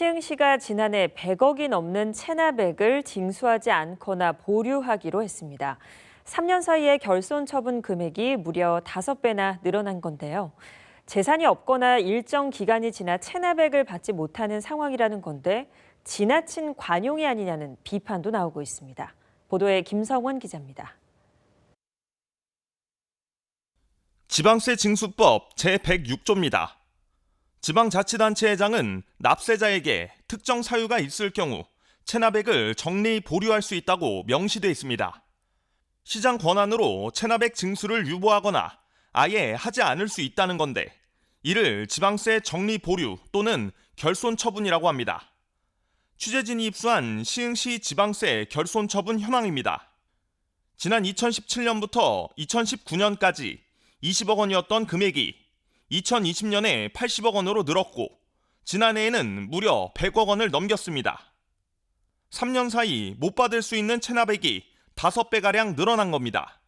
시흥시가 지난해 100억이 넘는 체납액을 징수하지 않거나 보류하기로 했습니다. 3년 사이에 결손 처분 금액이 무려 5배나 늘어난 건데요. 재산이 없거나 일정 기간이 지나 체납액을 받지 못하는 상황이라는 건데 지나친 관용이 아니냐는 비판도 나오고 있습니다. 보도에 김성원 기자입니다. 지방세 징수법 제106조입니다. 지방자치단체장은 납세자에게 특정 사유가 있을 경우 체납액을 적리 보류할 수 있다고 명시돼 있습니다. 시장 권한으로 체납액 징수를 유보하거나 아예 하지 않을 수 있다는 건데 이를 지방세 적리 보류 또는 결손 처분이라고 합니다. 취재진이 입수한 시흥시 지방세 결손 처분 현황입니다. 지난 2017년부터 2019년까지 20억 원이었던 금액이 2020년에 80억 원으로 늘었고 지난해에는 무려 100억 원을 넘겼습니다. 3년 사이 못 받을 수 있는 체납액이 5배가량 늘어난 겁니다.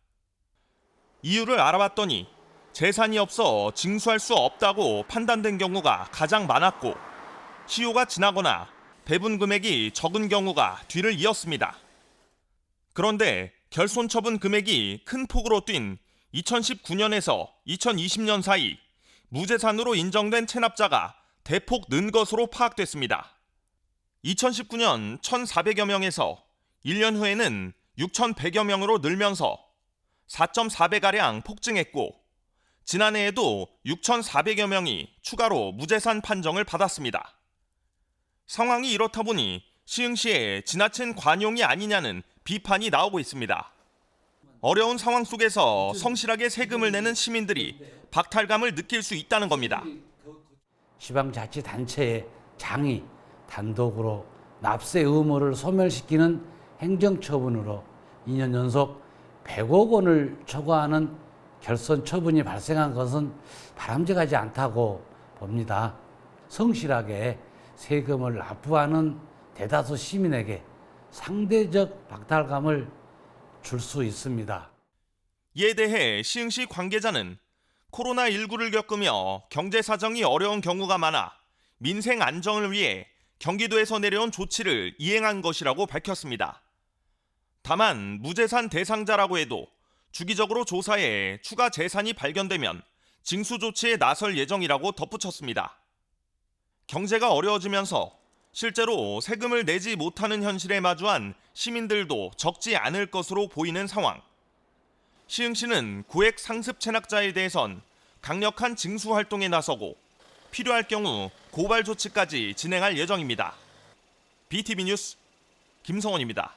이유를 알아봤더니 재산이 없어 징수할 수 없다고 판단된 경우가 가장 많았고 시효가 지나거나 배분 금액이 적은 경우가 뒤를 이었습니다. 그런데 결손 처분 금액이 큰 폭으로 뛴 2019년에서 2020년 사이 무재산으로 인정된 체납자가 대폭 는 것으로 파악됐습니다. 2019년 1,400여 명에서 1년 후에는 6,100여 명으로 늘면서 4.4배가량 폭증했고 지난해에도 6,400여 명이 추가로 무재산 판정을 받았습니다. 상황이 이렇다 보니 시흥시에 지나친 관용이 아니냐는 비판이 나오고 있습니다. 어려운 상황 속에서 성실하게 세금을 내는 시민들이 박탈감을 느낄 수 있다는 겁니다. 지방자치단체의 장이 단독으로 납세 의무를 소멸시키는 행정처분으로 2년 연속 100억 원을 초과하는 결손 처분이 발생한 것은 바람직하지 않다고 봅니다. 성실하게 세금을 납부하는 대다수 시민에게 상대적 박탈감을 줄 수 있습니다. 이에 대해 시흥시 관계자는 코로나19를 겪으며 경제 사정이 어려운 경우가 많아 민생 안정을 위해 경기도에서 내려온 조치를 이행한 것이라고 밝혔습니다. 다만 무재산 대상자라고 해도 주기적으로 조사해 추가 재산이 발견되면 징수 조치에 나설 예정이라고 덧붙였습니다. 경제가 어려워지면서 실제로 세금을 내지 못하는 현실에 마주한 시민들도 적지 않을 것으로 보이는 상황. 시흥시는 고액 상습 체납자에 대해선 강력한 징수 활동에 나서고 필요할 경우 고발 조치까지 진행할 예정입니다. BTV 뉴스 김성원입니다.